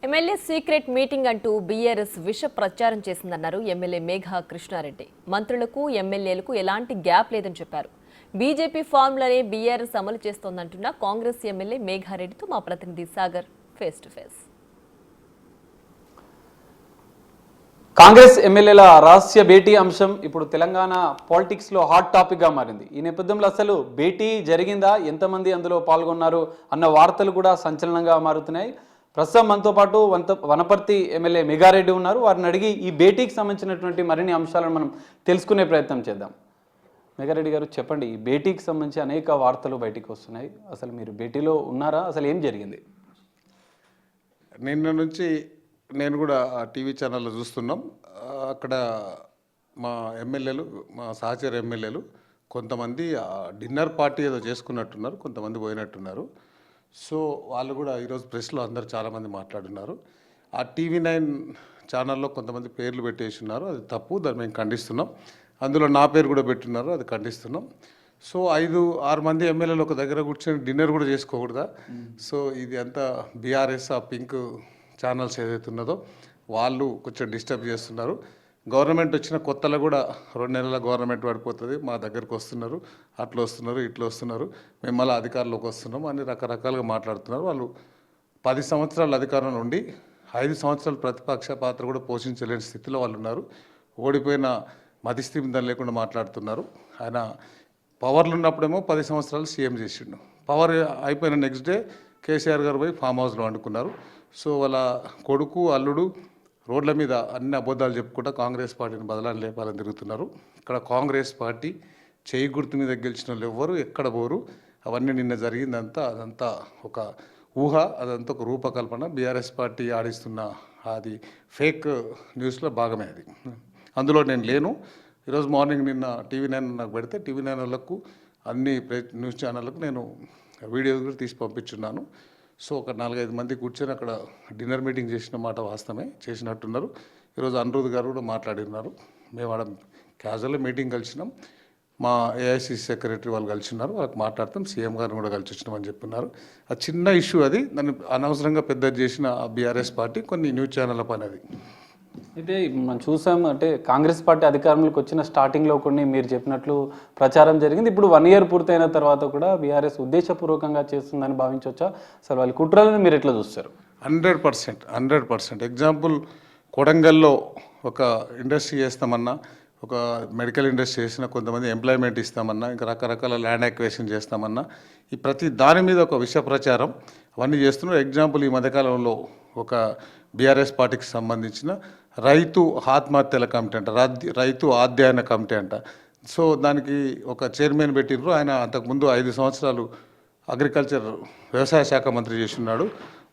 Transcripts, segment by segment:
MLA secret meeting అంటూ BRS విష ప్రచారం చేసిందన్నారు ఎమ్మెల్యే మేఘా కృష్ణారెడ్డి. మంత్రులకు ఎమ్మెల్యేలకు ఎలాంటి గ్యాప్ లేదని చెప్పారు. బీజేపీ ఫార్ములానే బీఆర్ఎస్ అమలు చేస్తోందంటున్న కాంగ్రెస్ ఎమ్మెల్యే మేఘారెడ్డితో మా ప్రతినిధి Sagar face to face. Congress ఎమ్మెల్యేల రహస్య భేటీ అంశం ఇప్పుడు తెలంగాణ పాలిటిక్స్లో హాట్ టాపిక్గా మారింది. ఈ నేపథ్యంలో అసలు భేటీ జరిగిందా, ఎంతమంది అందులో పాల్గొన్నారు అన్న వార్తలు కూడా సంచలనంగా మారుతున్నాయి. ప్రస్తుతం మనతో పాటు వనపర్తి ఎమ్మెల్యే మేఘారెడ్డి ఉన్నారు. వారిని అడిగి ఈ భేటీకి సంబంధించినటువంటి మరిన్ని అంశాలను మనం తెలుసుకునే ప్రయత్నం చేద్దాం. మేఘారెడ్డి గారు చెప్పండి, ఈ భేటీకి సంబంధించి అనేక వార్తలు బయటికి వస్తున్నాయి. అసలు మీరు భేటీలో ఉన్నారా? అసలు ఏం జరిగింది? నిన్న నుంచి నేను కూడా టీవీ ఛానల్లో చూస్తున్నాం. అక్కడ మా ఎమ్మెల్యేలు, మా సహచర ఎమ్మెల్యేలు కొంతమంది డిన్నర్ పార్టీ ఏదో చేసుకున్నట్టున్నారు, కొంతమంది పోయినట్టున్నారు. సో వాళ్ళు కూడా ఈరోజు ప్రెస్లో అందరు చాలామంది మాట్లాడున్నారు. ఆ టీవీ9 ఛానల్లో కొంతమంది పేర్లు పెట్టేసి ఉన్నారు, అది తప్పు, దాన్ని మేము ఖండిస్తున్నాం. అందులో నా పేరు కూడా పెట్టున్నారు, అది ఖండిస్తున్నాం. సో 5-6 మంది ఎమ్మెల్యేలు ఒక దగ్గర కూర్చొని డిన్నర్ కూడా చేసుకోకూడదా? సో ఇది అంతా బీఆర్ఎస్ ఆ పింక్ ఛానల్స్ ఏదైతే ఉన్నదో వాళ్ళు కొంచెం డిస్టర్బ్ చేస్తున్నారు. గవర్నమెంట్ వచ్చిన కొత్తలో కూడా 2 నెలల గవర్నమెంట్ పడిపోతుంది, మా దగ్గరకు వస్తున్నారు, అట్లా వస్తున్నారు, ఇట్లా వస్తున్నారు, మేము మళ్ళీ అధికారంలోకి వస్తున్నాం అని రకరకాలుగా మాట్లాడుతున్నారు. వాళ్ళు 10 సంవత్సరాల అధికారం నుండి 5 సంవత్సరాల ప్రతిపక్ష పాత్ర కూడా పోషించలేని స్థితిలో వాళ్ళు ఉన్నారు. ఓడిపోయిన మతిస్థిమితం లేకుండా మాట్లాడుతున్నారు. ఆయన పవర్లు ఉన్నప్పుడేమో 10 సంవత్సరాలు సీఎం చేసిండు, పవర్ అయిపోయిన నెక్స్ట్ డే కేసీఆర్ గారు పోయి ఫామ్ హౌస్లో వండుకున్నారు. సో వాళ్ళ కొడుకు అల్లుడు రోడ్ల మీద అన్ని అబద్ధాలు చెప్పుకుంటూ కాంగ్రెస్ పార్టీని బదలాన్ని లేపాలని తిరుగుతున్నారు. ఇక్కడ కాంగ్రెస్ పార్టీ చేయి గుర్తు మీద గెలిచిన వాళ్ళు ఎవ్వరు ఎక్కడ పోరు. అవన్నీ నిన్న జరిగిందంతా అదంతా ఒక ఊహ, అదంతా ఒక రూపకల్పన. బీఆర్ఎస్ పార్టీ ఆడిస్తున్న అది ఫేక్ న్యూస్లో భాగమే అది. అందులో నేను లేను. ఈరోజు మార్నింగ్ నిన్న టీవీ9 నాకు పెడితే టీవీ9 వాళ్ళకు అన్ని న్యూస్ ఛానళ్ళకు నేను వీడియో కూడా తీసి పంపించున్నాను. సో ఒక 4-5 మంది కూర్చొని అక్కడ డిన్నర్ మీటింగ్ చేసిన మాట వాస్తవమే, చేసినట్టున్నారు. ఈరోజు అనిరుద్ గారు కూడా మాట్లాడినారు. మేము ఆడ క్యాజువల్గా మీటింగ్ కలిసినాం. మా ఏఐసిసి సెక్రటరీ వాళ్ళు కలిసిన్నారు, వాళ్ళకి మాట్లాడతాం. సీఎం గారిని కూడా కలిసి వచ్చినామని చెప్తున్నారు. ఆ చిన్న ఇష్యూ అది, దాన్ని అనవసరంగా పెద్ద చేసిన బీఆర్ఎస్ పార్టీ కొన్ని న్యూస్ ఛానళ్ళ పని అది. అయితే మనం చూసాం, అంటే కాంగ్రెస్ పార్టీ అధికారంలోకి వచ్చిన స్టార్టింగ్లో కొన్ని మీరు చెప్పినట్లు ప్రచారం జరిగింది. ఇప్పుడు 1 ఇయర్ పూర్తయిన తర్వాత కూడా బీఆర్ఎస్ ఉద్దేశపూర్వకంగా చేస్తుందని భావించవచ్చా? అసలు వాళ్ళ కుట్రలను మీరు ఎట్లా చూస్తారు? 100%. ఎగ్జాంపుల్, కొడంగల్లో ఒక ఇండస్ట్రీ చేస్తామన్నా, ఒక మెడికల్ ఇండస్ట్రీ చేసిన, కొంతమంది ఎంప్లాయ్మెంట్ ఇస్తామన్నా, ఇంకా రకరకాల ల్యాండ్ అక్విజిషన్ చేస్తామన్నా, ఈ ప్రతి దాని మీద ఒక విష ప్రచారం అవన్నీ చేస్తున్నారు. ఎగ్జాంపుల్, ఈ మధ్యకాలంలో ఒక బీఆర్ఎస్ పార్టీకి సంబంధించిన రైతు ఆత్మహత్యల కమిటీ అంట, రైతు అధ్యయన కమిటీ అంట. సో దానికి ఒక చైర్మన్ పెట్టిర్రు. ఆయన అంతకుముందు 5 సంవత్సరాలు అగ్రికల్చర్ వ్యవసాయ శాఖ మంత్రి చేస్తున్నాడు.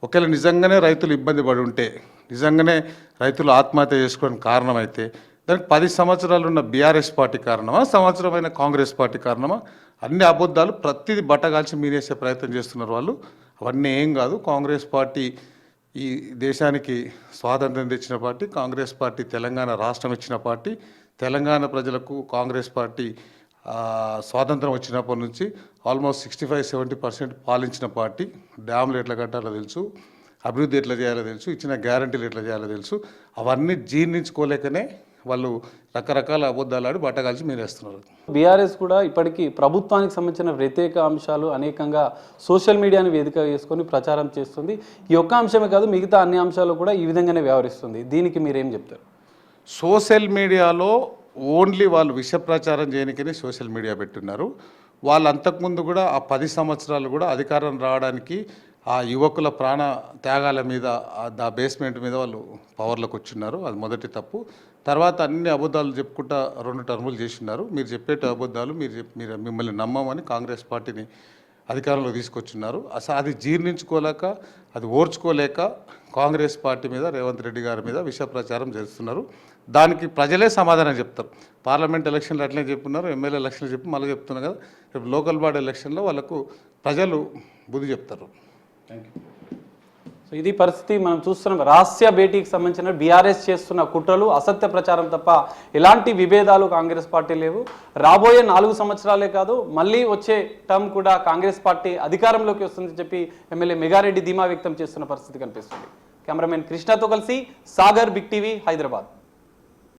ఒకవేళ నిజంగానే రైతులు ఇబ్బంది పడి ఉంటే, నిజంగానే రైతులు ఆత్మహత్య చేసుకోవడానికి కారణమైతే దానికి 10 సంవత్సరాలు ఉన్న బీఆర్ఎస్ పార్టీ కారణమా, సంవత్సరమైన కాంగ్రెస్ పార్టీ కారణమా? అన్ని అబద్ధాలు, ప్రతిదీ బట్టగాల్చి మీరేసే ప్రయత్నం చేస్తున్నారు వాళ్ళు. అవన్నీ ఏం కాదు. కాంగ్రెస్ పార్టీ ఈ దేశానికి స్వాతంత్రం తెచ్చిన పార్టీ, కాంగ్రెస్ పార్టీ తెలంగాణ రాష్ట్రం ఇచ్చిన పార్టీ, తెలంగాణ ప్రజలకు కాంగ్రెస్ పార్టీ స్వాతంత్రం వచ్చినప్పటి నుంచి ఆల్మోస్ట్ 65-70% పాలించిన పార్టీ. డ్యాములు ఎట్లా కట్టాలో తెలుసు, అభివృద్ధి ఎట్లా చేయాలో తెలుసు, ఇచ్చిన గ్యారంటీలు ఎట్లా చేయాలో తెలుసు. అవన్నీ జీర్ణించుకోలేకనే వాళ్ళు రకరకాల అబద్ధాలు ఆడి బట్టగాల్చి మీరేస్తున్నారు. బీఆర్ఎస్ కూడా ఇప్పటికీ ప్రభుత్వానికి సంబంధించిన వ్యతిరేక అంశాలు అనేకంగా సోషల్ మీడియాని వేదిక చేసుకొని ప్రచారం చేస్తుంది. ఈ ఒక్క అంశమే కాదు, మిగతా అన్ని అంశాలు కూడా ఈ విధంగానే వ్యవహరిస్తుంది. దీనికి మీరేం చెప్తారు? సోషల్ మీడియాలో ఓన్లీ వాళ్ళు విష ప్రచారం చేయడానికనే సోషల్ మీడియా పెట్టున్నారు. వాళ్ళు అంతకుముందు కూడా ఆ 10 సంవత్సరాలు కూడా అధికారం రావడానికి ఆ యువకుల ప్రాణ త్యాగాల మీద, ఆ బేస్మెంట్ మీద వాళ్ళు పవర్లోకి వచ్చిన్నారు. అది మొదటి తప్పు. తర్వాత అన్ని అబద్ధాలు చెప్పుకుంటా 2 టర్ములు చేసినారు. మీరు చెప్పేట అబద్ధాలు మీరు మిమ్మల్ని నమ్మమని కాంగ్రెస్ పార్టీని అధికారంలో తీసుకొచ్చున్నారు. అసలు అది జీర్ణించుకోలేక, అది ఓర్చుకోలేక కాంగ్రెస్ పార్టీ మీద, రేవంత్ రెడ్డి గారి మీద విష ప్రచారం చేస్తున్నారు. దానికి ప్రజలే సమాధానం చెప్తారు. పార్లమెంట్ ఎలక్షన్లు అట్లే చెప్పున్నారు, ఎమ్మెల్యే ఎలక్షన్లు చెప్పి మళ్ళీ చెప్తున్నారు కదా. రేపు లోకల్ బాడీ ఎలక్షన్లో వాళ్ళకు ప్రజలు బుద్ధి చెప్తారు. Thank you. సో ఇది పరిస్థితి మనం చూస్తున్నాం. రహస్య భేటీకి సంబంధించిన బీఆర్ఎస్ చేస్తున్న కుట్రలు, అసత్య ప్రచారం తప్ప ఎలాంటి విభేదాలు కాంగ్రెస్ పార్టీ లేవు. రాబోయే 4 సంవత్సరాలే కాదు, మళ్ళీ వచ్చే టర్మ్ కూడా కాంగ్రెస్ పార్టీ అధికారంలోకి వస్తుందని చెప్పి ఎమ్మెల్యే మేఘారెడ్డి ధీమా వ్యక్తం చేస్తున్న పరిస్థితి కనిపిస్తుంది. కెమెరామెన్ కృష్ణతో కలిసి సాగర్, బిగ్ టీవీ, హైదరాబాద్.